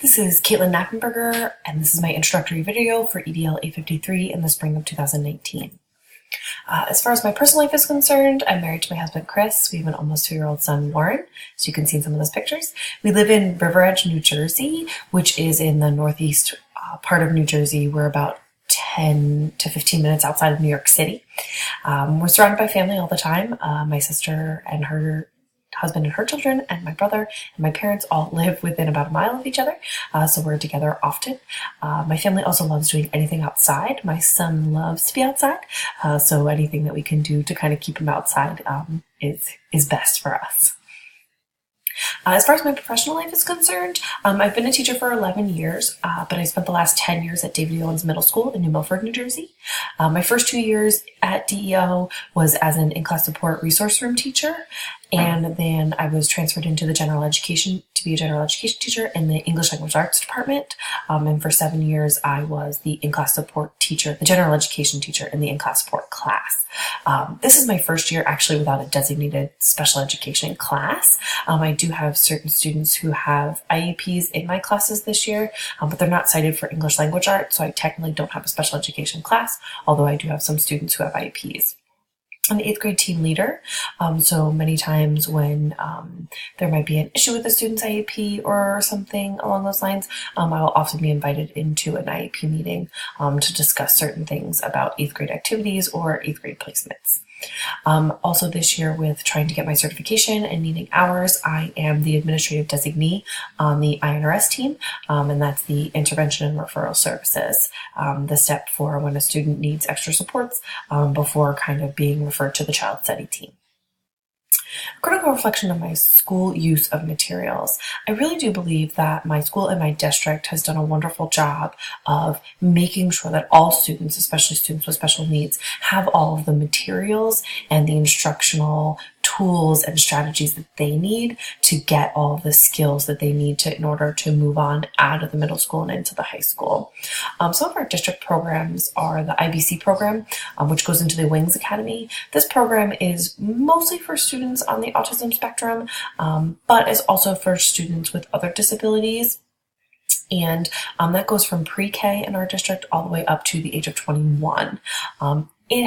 This is CKnappenberger, and this is my introductory video for EDL853 in the spring of 2019. As far as my personal life is concerned, I'm married to my husband, Chris. We have an almost 2-year-old son, Warren, so you can see in some of those pictures. We live in River Edge, New Jersey, which is in the northeast part of New Jersey. We're about 10 to 15 minutes outside of New York City. We're surrounded by family all the time. My sister and her husband and her children and my brother and my parents all live within about a mile of each other, so we're together often. My family also loves doing anything outside. My son loves to be outside, so anything that we can do to kind of keep him outside is best for us. As far as my professional life is concerned, I've been a teacher for 11 years, but I spent the last 10 years at David Owens Middle School in New Milford, New Jersey. My first 2 years at DEO was as an in-class support resource room teacher, and then I was transferred into the general education to be a general education teacher in the English Language Arts department. And for 7 years, I was the in-class support teacher, the general education teacher in the in-class support class. This is my first year actually without a designated special education class. I do have certain students who have IEPs in my classes this year, but they're not cited for English Language Arts, so I technically don't have a special education class, although I do have some students who have IEPs. I'm the 8th grade team leader, so many times when there might be an issue with a student's IEP or something along those lines, I will often be invited into an IEP meeting to discuss certain things about 8th grade activities or 8th grade placements. Also this year, with trying to get my certification and needing hours, I am the administrative designee on the INRS team, and that's the Intervention and Referral Services, the step for when a student needs extra supports before kind of being referred to the child study team. A critical reflection of my school use of materials. I really do believe that my school and my district has done a wonderful job of making sure that all students, especially students with special needs, have all of the materials and the instructional tools and strategies that they need to get all of the skills that they need in order to move on out of the middle school and into the high school. Some of our district programs are the IBC program, which goes into the Wings Academy. This program is mostly for students on the autism spectrum, but is also for students with other disabilities. And that goes from pre-K in our district all the way up to the age of 21.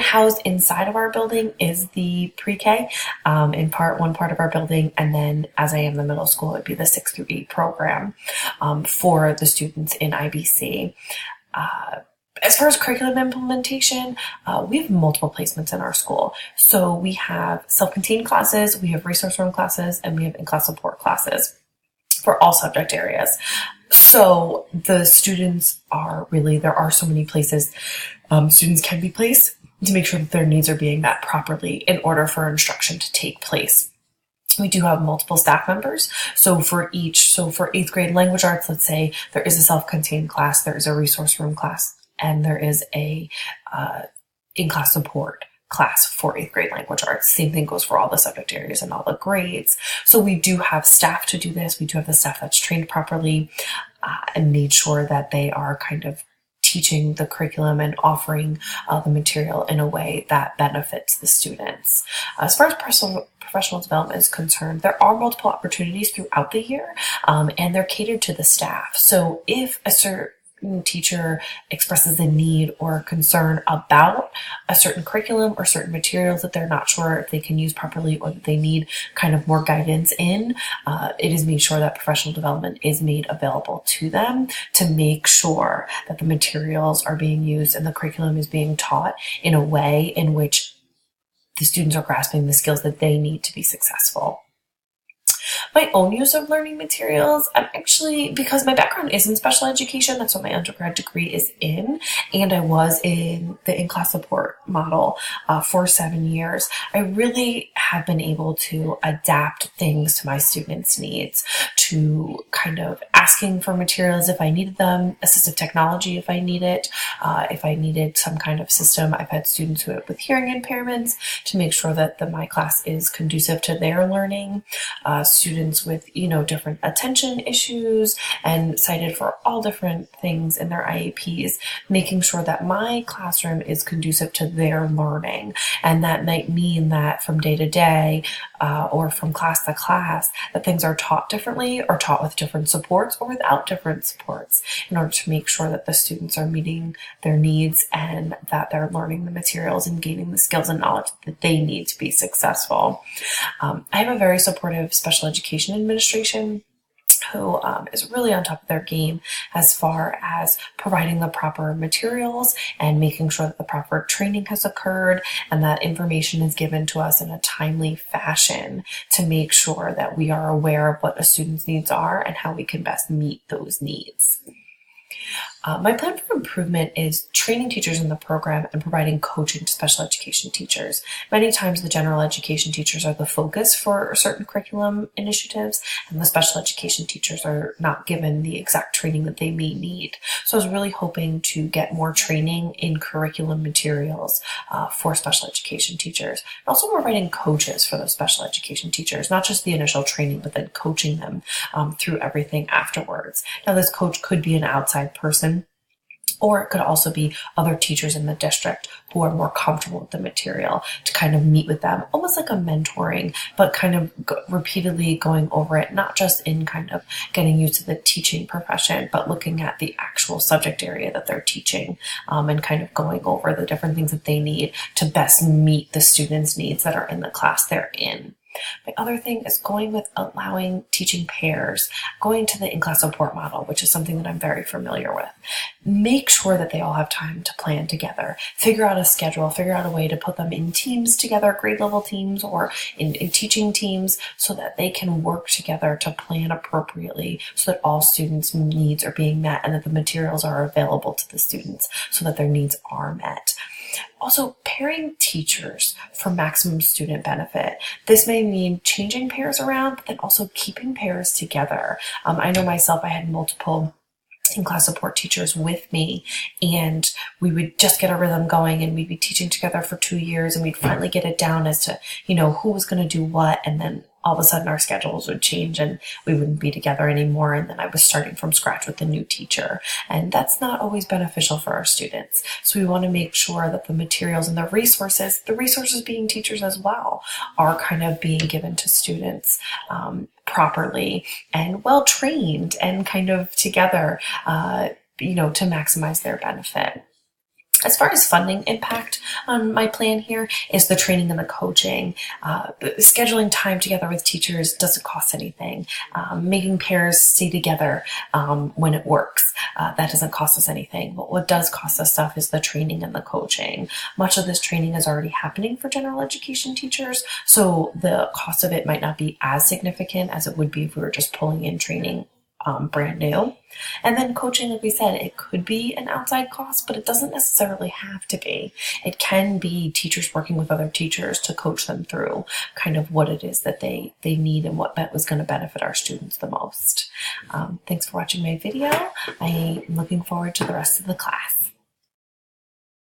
Housed inside of our building is the pre-K, in one part of our building, and then as I am the middle school, it'd be the 6 through 8 program for the students in IBC. As far as curriculum implementation, we have multiple placements in our school. So we have self-contained classes, we have resource room classes, and we have in-class support classes for all subject areas. So the students are really, there are so many places students can be placed to make sure that their needs are being met properly in order for instruction to take place. We do have multiple staff members. So for 8th grade language arts, let's say there is a self-contained class, there is a resource room class, and there is a in-class support class for 8th grade language arts. Same thing goes for all the subject areas and all the grades. So we do have staff to do this. We do have the staff that's trained properly and made sure that they are kind of teaching the curriculum and offering the material in a way that benefits the students. As far as professional development is concerned, there are multiple opportunities throughout the year, and they're catered to the staff. So if a certain teacher expresses a need or concern about a certain curriculum or certain materials that they're not sure if they can use properly or that they need kind of more guidance in, it is made sure that professional development is made available to them to make sure that the materials are being used and the curriculum is being taught in a way in which the students are grasping the skills that they need to be successful. My own use of learning materials, I'm actually, because my background is in special education, that's what my undergrad degree is in, and I was in the in-class support model for 7 years, I really have been able to adapt things to my students' needs, to kind of asking for materials if I needed them, assistive technology if I need it, if I needed some kind of system. I've had students with hearing impairments to make sure that my class is conducive to their learning, students with, different attention issues and cited for all different things in their IEPs, making sure that my classroom is conducive to their learning. And that might mean that from day to day, or from class to class, that things are taught differently or taught with different supports or without different supports, in order to make sure that the students are meeting their needs and that they're learning the materials and gaining the skills and knowledge that they need to be successful. I have a very supportive special education administration who is really on top of their game as far as providing the proper materials and making sure that the proper training has occurred and that information is given to us in a timely fashion to make sure that we are aware of what a student's needs are and how we can best meet those needs. My plan for improvement is training teachers in the program and providing coaching to special education teachers. Many times the general education teachers are the focus for certain curriculum initiatives, and the special education teachers are not given the exact training that they may need. So I was really hoping to get more training in curriculum materials for special education teachers. And also providing coaches for those special education teachers, not just the initial training, but then coaching them through everything afterwards. Now, this coach could be an outside person, or it could also be other teachers in the district who are more comfortable with the material to kind of meet with them, almost like a mentoring, but kind of repeatedly going over it, not just in kind of getting used to the teaching profession, but looking at the actual subject area that they're teaching and kind of going over the different things that they need to best meet the students' needs that are in the class they're in. My other thing is going with allowing teaching pairs, going to the in-class support model, which is something that I'm very familiar with. Make sure that they all have time to plan together, figure out a schedule, figure out a way to put them in teams together, grade level teams or in teaching teams, so that they can work together to plan appropriately so that all students' needs are being met and that the materials are available to the students so that their needs are met. Also, pairing teachers for maximum student benefit. This may mean changing pairs around, but then also keeping pairs together. I know myself, I had multiple in-class support teachers with me, and we would just get a rhythm going, and we'd be teaching together for 2 years, and we'd finally get it down as to, who was going to do what, and then all of a sudden our schedules would change and we wouldn't be together anymore. And then I was starting from scratch with a new teacher. And that's not always beneficial for our students. So we want to make sure that the materials and the resources being teachers as well, are kind of being given to students properly and well trained and kind of together, to maximize their benefit. As far as funding impact on my plan here is the training and the coaching. Scheduling time together with teachers doesn't cost anything. Making pairs stay together when it works, that doesn't cost us anything. But what does cost us stuff is the training and the coaching. Much of this training is already happening for general education teachers, so the cost of it might not be as significant as it would be if we were just pulling in training brand new. And then coaching, like we said, it could be an outside cost, but it doesn't necessarily have to be. It can be teachers working with other teachers to coach them through kind of what it is that they need and what was going to benefit our students the most. Thanks for watching my video. I'm looking forward to the rest of the class.